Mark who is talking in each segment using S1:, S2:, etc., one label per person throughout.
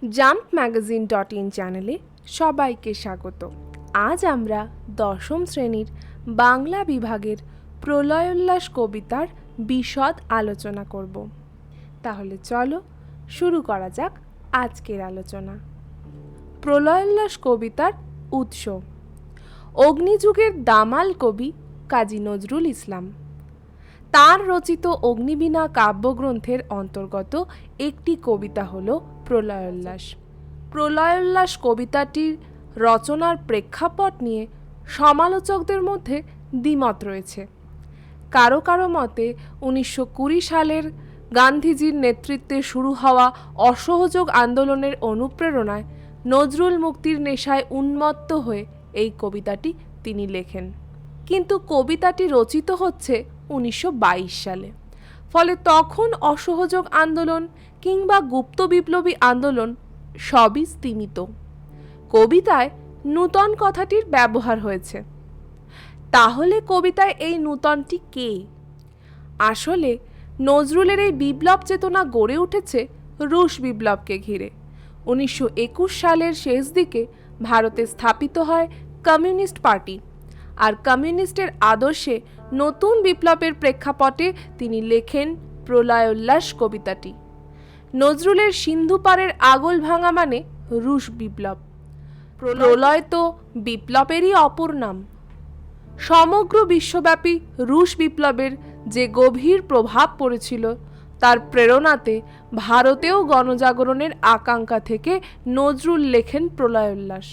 S1: jumpmagazine.in চ্যানেলে সবাইকে স্বাগত। আজ আমরা দশম শ্রেণীর বাংলা বিভাগের প্রলয়োল্লাস কবিতার বিশদ আলোচনা করব। তাহলে চলো শুরু করা যাক আজকের আলোচনা। প্রলয়োল্লাস কবিতার উৎস। অগ্নিযুগের দামাল কবি কাজী নজরুল ইসলাম। তার রচিত অগ্নিবীণা কাব্যগ্রন্থের অন্তর্গত একটি কবিতা হল প্রলয়োল্লাস। প্রলয়োল্লাস কবিতাটির রচনার প্রেক্ষাপট নিয়ে সমালোচকদের মধ্যে দ্বিমত রয়েছে। কারো কারো মতে 1920 সালের গান্ধীজির নেতৃত্বে শুরু হওয়া অসহযোগ আন্দোলনের অনুপ্রেরণায় নজরুল মুক্তির নেশায় উন্মত্ত হয়ে এই কবিতাটি তিনি লেখেন, কিন্তু কবিতাটি রচিত হচ্ছে 1922 সালে। ফলে তখন অসহযোগ আন্দোলন কিংবা গুপ্ত বিপ্লবী আন্দোলন সবই স্তিমিত। কবিতায় নূতন কথাটির ব্যবহার হয়েছে। তাহলে কবিতায় এই নূতনটি কে? আসলে নজরুলের এই বিপ্লব চেতনা গড়ে উঠেছে রুশ বিপ্লবকে ঘিরে। 1921 সালের শেষ দিকে ভারতে স্থাপিত হয় কমিউনিস্ট পার্টি, আর কমিউনিস্টের আদর্শে নতুন বিপ্লবের প্রেক্ষাপটে তিনি লেখেন প্রলয়োল্লাস কবিতাটি। নজরুলের সিন্ধু পারের আগল ভাঙা মানে রুশ বিপ্লব। প্রলয় তো বিপ্লবেরই অপর নাম। সমগ্র বিশ্বব্যাপী রুশ বিপ্লবের যে গভীর প্রভাব পড়েছিল তার প্রেরণাতে ভারতেও গণজাগরণের আকাঙ্ক্ষা থেকে নজরুল লেখেন প্রলয়োল্লাস।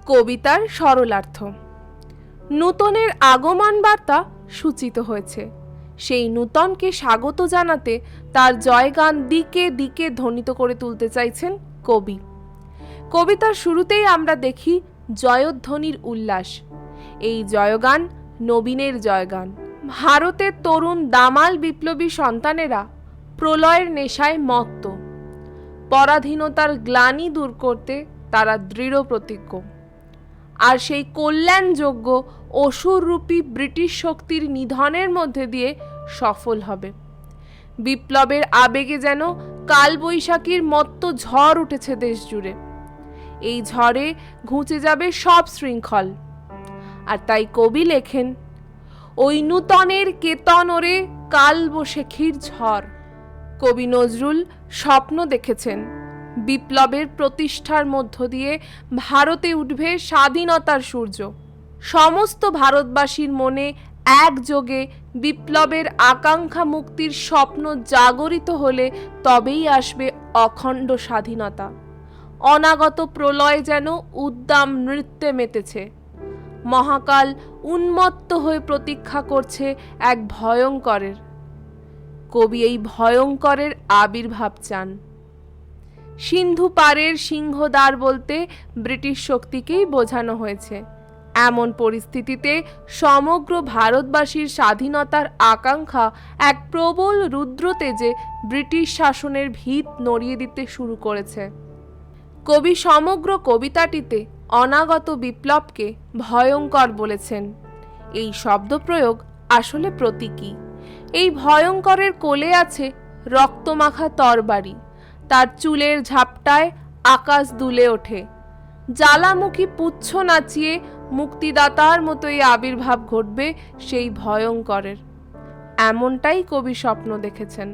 S1: কবিতার সরলার্থ। নূতনের আগমন বার্তা সূচিত হয়েছে। সেই নূতনকে স্বাগত জানাতে তার জয়গান দিকে দিকে ধ্বনিত করে তুলতে চাইছেন কবি। কবিতার শুরুতেই আমরা দেখি জয়ধ্বনির উল্লাস। এই জয়গান নবীনের জয়গান। ভারতের তরুণ দামাল বিপ্লবী সন্তানেরা প্রলয়ের নেশায় মত্ত। পরাধীনতার গ্লানি দূর করতে তারা দৃঢ় প্রতিজ্ঞ, আর সেই কল্যাণযোগ্য অসুররূপী ব্রিটিশ শক্তির নিধনের মধ্যে দিয়ে সফল হবে। বিপ্লবের আবেগে যেন কালবৈশাখীর মত্ত ঝড় উঠেছে দেশ জুড়ে। এই ঝড়ে ঘুচে যাবে সব শৃঙ্খল। আর তাই কবি লেখেন, ওই নূতনের কেতন ওরে কালবৈশাখীর ঝড়। কবি নজরুল স্বপ্ন দেখেছেন বিপ্লবের প্রতিষ্ঠার মধ্য দিয়ে ভারতে উঠবে স্বাধীনতার সূর্য। সমস্ত ভারতবাসীর মনে একযোগে বিপ্লবের আকাঙ্ক্ষা মুক্তির স্বপ্ন জাগরিত হলে তবেই আসবে অখণ্ড স্বাধীনতা। অনাগত প্রলয় যেন উদ্দাম নৃত্যে মেতেছে। মহাকাল উন্মত্ত হয়ে প্রতীক্ষা করছে এক ভয়ঙ্করের। কবি এই ভয়ঙ্করের আবির্ভাব চান। সিন্ধু পারের সিংহদ্বার বলতে ব্রিটিশ শক্তিকেই বোঝানো হয়েছে। এমন পরিস্থিতিতে সমগ্র ভারতবাসীর স্বাধীনতার আকাঙ্ক্ষা এক প্রবল রুদ্রতেজে ব্রিটিশ শাসনের ভিত নড়িয়ে দিতে শুরু করেছে। কবি সমগ্র কবিতাটিতে অনাগত বিপ্লবকে ভয়ঙ্কর বলেছেন। এই শব্দপ্রয়োগ আসলে প্রতীকী। এই ভয়ঙ্করের কোলে আছে রক্তমাখা তরবারি। তার চুলের ঝাপটায় আকাশ দুলে ওঠে। জ্বালামুখী পুচ্ছ নাচিয়ে মুক্তিদাতার মতোই আবির্ভাব ঘটবে সেই ভয়ঙ্করের। এমনটাই কবি স্বপ্ন দেখেছেন।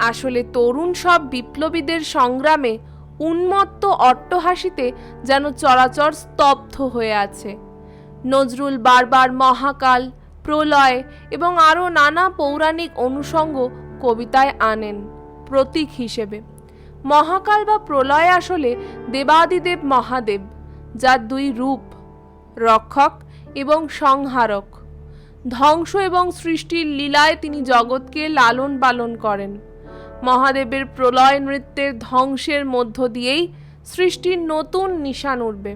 S1: আসলে তরুণ সব বিপ্লবীদের সংগ্রামে উন্মত্ত অট্টহাসিতে যেন চরাচর স্তব্ধ হয়ে আছে। নজরুল বারবার মহাকাল, প্রলয় এবং আরও নানা পৌরাণিক অনুষঙ্গ কবিতায় আনেন প্রতীক হিসেবে। মহাকাল বা প্রলয় আসলে দেবাদিদেব মহাদেব, যার দুই রূপ, রক্ষক এবং সংহারক। ধ্বংস এবং সৃষ্টির লীলায় তিনি জগৎকে লালন পালন করেন। মহাদেবের প্রলয় নৃত্যের ধ্বংসের মধ্য দিয়েই সৃষ্টির নতুন নিশান উঠবে।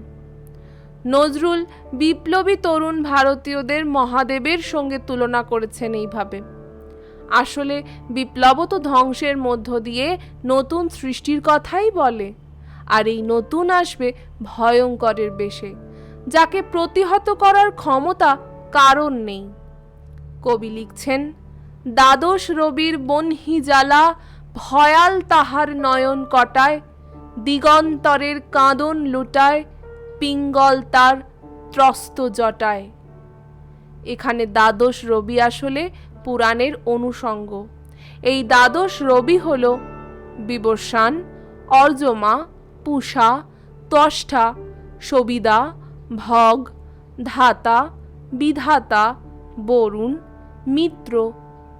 S1: নজরুল বিপ্লবী তরুণ ভারতীয়দের মহাদেবের সঙ্গে তুলনা করেছেন এইভাবে। আসলে বিপ্লব তো ধ্বংসের মধ্য দিয়ে নতুন সৃষ্টির কথাই বলে, আর এই নতুন আসবে ভয়ঙ্করের বেশে, যাকে প্রতিহত করার ক্ষমতা কারণ নেই। কবি লিখছেন, দ্বাদশ রবির বহ্নি জ্বালা ভয়াল তাহার নয়ন কটায়, দিগন্তরের কাঁদন লুটায়, পিঙ্গল তার ত্রস্ত জটায়। এখানে দ্বাদশ রবি আসলে পুরাণের অনুষঙ্গ। এই দ্বাদশ রবি হল বিবস্বান, অর্যমা, পূষা, ত্বষ্টা, সবিতা, ভগ, ধাতা, বিধাতা, বরুণ, মিত্র,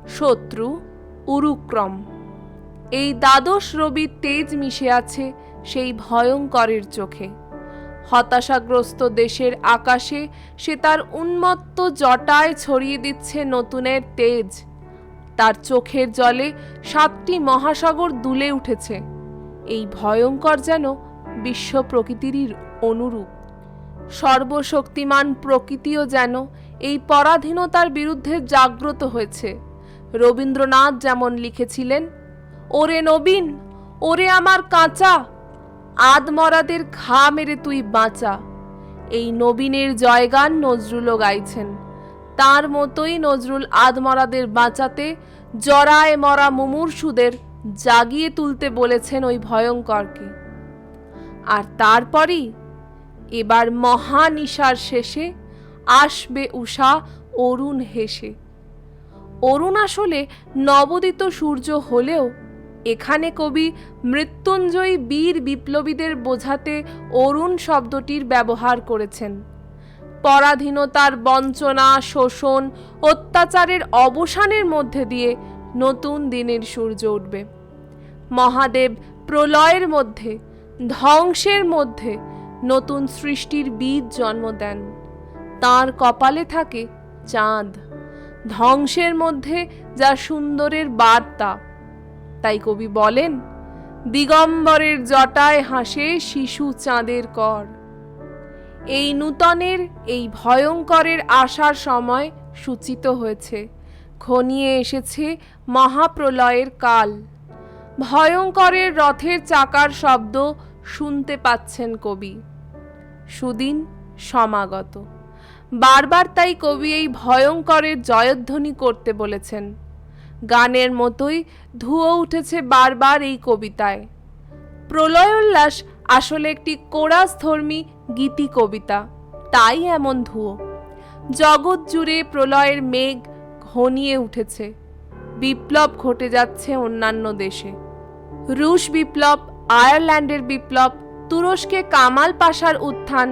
S1: শত্রু, উরুক্রম। এই দ্বাদশ রবির তেজ মিশে আছে সেই ভয়ঙ্করের চোখে। হতাশাগ্রস্ত দেশের আকাশে সে তার উন্মত্ত জটায় ছড়িয়ে দিচ্ছে নতুনের তেজ। তার চোখের জলে 7টি মহাসাগর দুলে উঠেছে। এই ভয়ঙ্কর যেন বিশ্ব প্রকৃতিরই অনুরূপ। সর্বশক্তিমান প্রকৃতিও যেন এই পরাধীনতার বিরুদ্ধে জাগ্রত হয়েছে। রবীন্দ্রনাথ যেমন লিখেছিলেন, ওরে নবীন, ওরে আমার কাঁচা, আদমরাদের ঘা মেরে তুই বাঁচা। এই নবীনের জয়গান নজরুলও গাইছেন। তার মতোই নজরুল আদমরাদের বাঁচাতে জরায় মরা মুমূর্ষুদের জাগিয়ে তুলতে বলেছেন ওই ভয়ঙ্করকে। আর তারপরই এবার মহানিশার শেষে আসবে উষা অরুণ হেসে। অরুণ আসলে নবোদিত সূর্য হলেও এখানে কবি মৃত্যুঞ্জয়ী বীর বিপ্লবীদের বোঝাতে অরুণ শব্দটির ব্যবহার করেছেন। পরাধীনতার বঞ্চনা, শোষণ, অত্যাচারের অবসানের মধ্যে দিয়ে নতুন দিনের সূর্য উঠবে। মহাদেব প্রলয়ের মধ্যে, ধ্বংসের মধ্যে নতুন সৃষ্টির বীজ জন্ম দেন। তাঁর কপালে থাকে চাঁদ, ধ্বংসের মধ্যে যা সুন্দরের বার্তা। তাই কবি বলেন, দিগম্বরের জটায় হাসে শিশু চাঁদের কর। এই নূতনের, এই ভয়ঙ্করের আসার সময় সূচিত হয়েছে। ঘনিয়ে এসেছে মহাপ্রলয়ের কাল। ভয়ঙ্করের রথের চাকার শব্দ শুনতে পাচ্ছেন কবি। সুদিন সমাগত। বারবার তাই কবি এই ভয়ঙ্করের জয়ধ্বনি করতে বলেছেন। গানের মতোই ধুয়ো উঠেছে বারবার এই কবিতায়। প্রলয়োল্লাস আসলে একটি কোরাসধর্মী গীতি কবিতা, তাই এমন ধুয়ো। জগৎ জুড়ে প্রলয়ের মেঘ ঘনিয়ে উঠেছে। বিপ্লব ঘটে যাচ্ছে অন্যান্য দেশে। রুশ বিপ্লব, আয়ারল্যান্ডের বিপ্লব, তুরস্কে কামাল পাশার উত্থান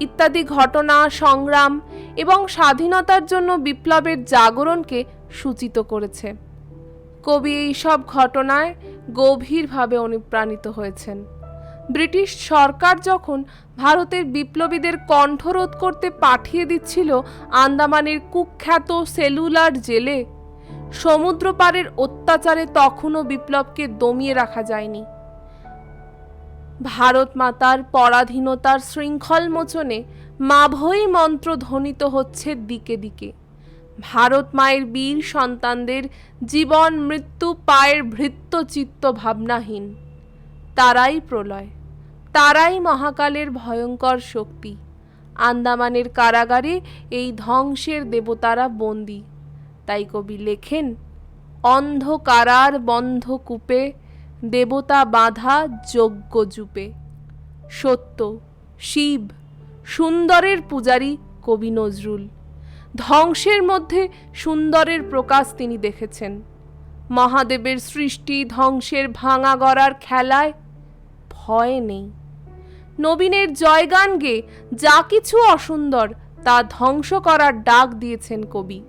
S1: ইত্যাদি ঘটনা, সংগ্রাম এবং স্বাধীনতার জন্য বিপ্লবের জাগরণকে সূচিত করেছে। কবি এই সব ঘটনায় গভীরভাবে অনুপ্রাণিত হয়েছেন। ব্রিটিশ সরকার যখন ভারতের বিপ্লবীদের কণ্ঠরোধ করতে পাঠিয়ে দিচ্ছিল আন্দামানের কুখ্যাত সেলুলার জেলে, সমুদ্র পারের অত্যাচারে তখনও বিপ্লবকে দমিয়ে রাখা যায়নি। ভারত মাতার পরাধীনতার শৃঙ্খল মোচনে মাভৈ মন্ত্র ধ্বনিত হচ্ছে দিকে দিকে। ভারত মায়ের বীর সন্তানদের জীবন মৃত্যু পায়ের ভৃত্য চিত্ত ভাবনাহীন। তারাই প্রলয়, তারাই মহাকালের ভয়ঙ্কর শক্তি। আন্দামানের কারাগারে এই ধ্বংসের দেবতারা বন্দী। তাই কবি লেখেন, অন্ধকারার বন্ধ কূপে দেবতা বাঁধা যজ্ঞ জুপে। সত্য, শিব, সুন্দরের পূজারী কবি নজরুল। ধ্বংসের মধ্যে সুন্দরের প্রকাশ তিনি দেখেছেন। মহাদেবের সৃষ্টি ধ্বংসের ভাঙা গড়ার খেলায় ভয় নেই। নবীনের জয়গান গেয়ে যা কিছু অসুন্দর তা ধ্বংস করার ডাক দিয়েছেন কবি।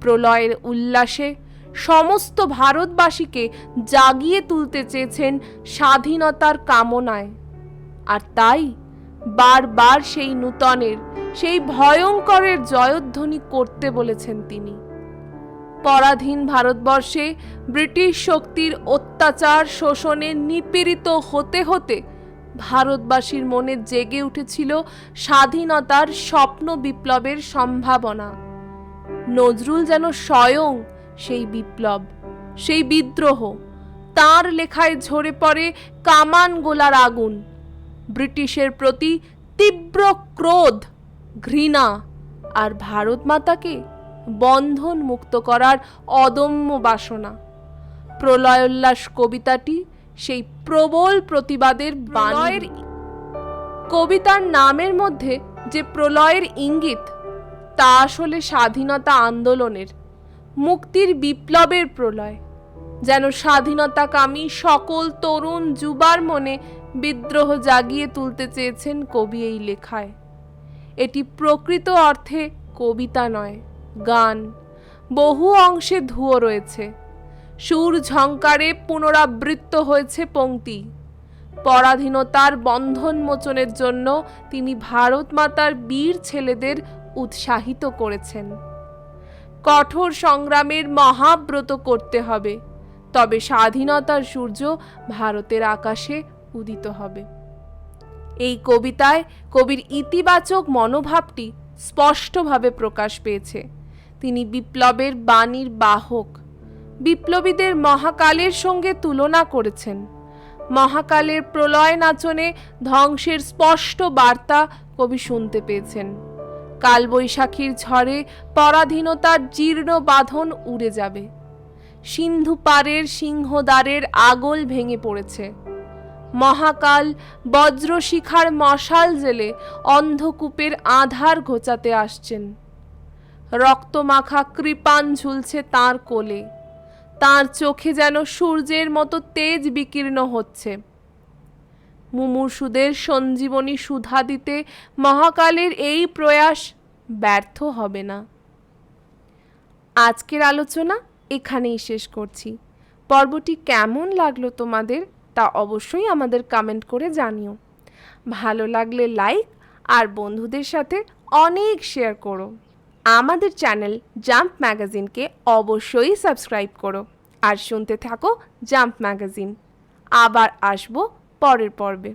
S1: প্রলয়ের উল্লাসে সমস্ত ভারতবাসীকে জাগিয়ে তুলতে চেয়েছেন স্বাধীনতার কামনায়। আর তাই বারবার সেই নূতনের, সেই ভয়ঙ্করের জয়ধ্বনি করতে বলেছেন তিনি। পরাধীন ভারতবর্ষে ব্রিটিশ শক্তির অত্যাচার শোষণে নিপীড়িত হতে হতে ভারতবাসীর মনে জেগে উঠেছিল স্বাধীনতার স্বপ্ন বিপ্লবের সম্ভাবনা। নজরুল যেন স্বয়ং সেই বিপ্লব, সেই বিদ্রোহ। তাঁর লেখায় ঝরে পড়ে কামান গোলার আগুন, ব্রিটিশের প্রতি তীব্র ক্রোধ, ঘৃণা আর ভারত মাতাকে বন্ধন মুক্ত করার অদম্য বাসনা। প্রলয়োল্লাস কবিতাটি সেই প্রবল প্রতিবাদের বাণী। কবিতার নামের মধ্যে যে প্রলয়ের ইঙ্গিত, তা আসলে স্বাধীনতা আন্দোলনের, মুক্তির বিপ্লবের প্রলয়। যেন স্বাধীনতাকামী সকল তরুণ যুবার মনে বিদ্রোহ জাগিয়ে তুলতে চেয়েছেন কবি এই লেখায়। এটি প্রকৃত অর্থে কবিতা নয়, গান। বহু অংশে ধুয়ো রয়েছে, সুর ঝংকারে পুনরাবৃত্ত হয়েছে পংক্তি। পরাধীনতার বন্ধন মোচনের জন্য তিনি ভারত মাতার বীর ছেলেদের উৎসাহিত করেছেন। কঠোর সংগ্রামের মহাব্রত করতে হবে, তবে স্বাধীনতার সূর্য ভারতের আকাশে উদিত হবে। এই কবিতায় কবির ইতিবাচক মনোভাবটি স্পষ্টভাবে প্রকাশ পেয়েছে। তিনি বিপ্লবের বাণীর বাহক। বিপ্লবীদের মহাকালের সঙ্গে তুলনা করেছেন। মহাকালের প্রলয় নাচনে ধ্বংসের স্পষ্ট বার্তা কবি শুনতে পেয়েছেন। কালবৈশাখীর ঝড়ে পরাধীনতার জীর্ণ বাঁধন উড়ে যাবে। সিন্ধু পারের সিংহদ্বারের আগল ভেঙে পড়েছে। মহাকাল বজ্রশিখার মশাল জেলে অন্ধকূপের আধার ঘোচাতে আসছেন। রক্তমাখা কৃপাণ ঝুলছে তাঁর কোলে। তাঁর চোখে যেন সূর্যের মতো তেজ বিকীর্ণ হচ্ছে। মুমূর্ষুদের সঞ্জীবনী সুধা দিতে মহাকালের এই প্রয়াস ব্যর্থ হবে না। আজকের আলোচনা এখানেই শেষ করছি। পর্বটি কেমন লাগলো তোমাদের তা অবশ্যই আমাদের কমেন্ট করে জানিও। ভালো লাগলে লাইক আর বন্ধুদের সাথে অনেক শেয়ার করো। আমাদের চ্যানেল জাম্প ম্যাগাজিনকে অবশ্যই সাবস্ক্রাইব করো আর শুনতে থাকো জাম্প ম্যাগাজিন। আবার আসবো পরের পর্বে।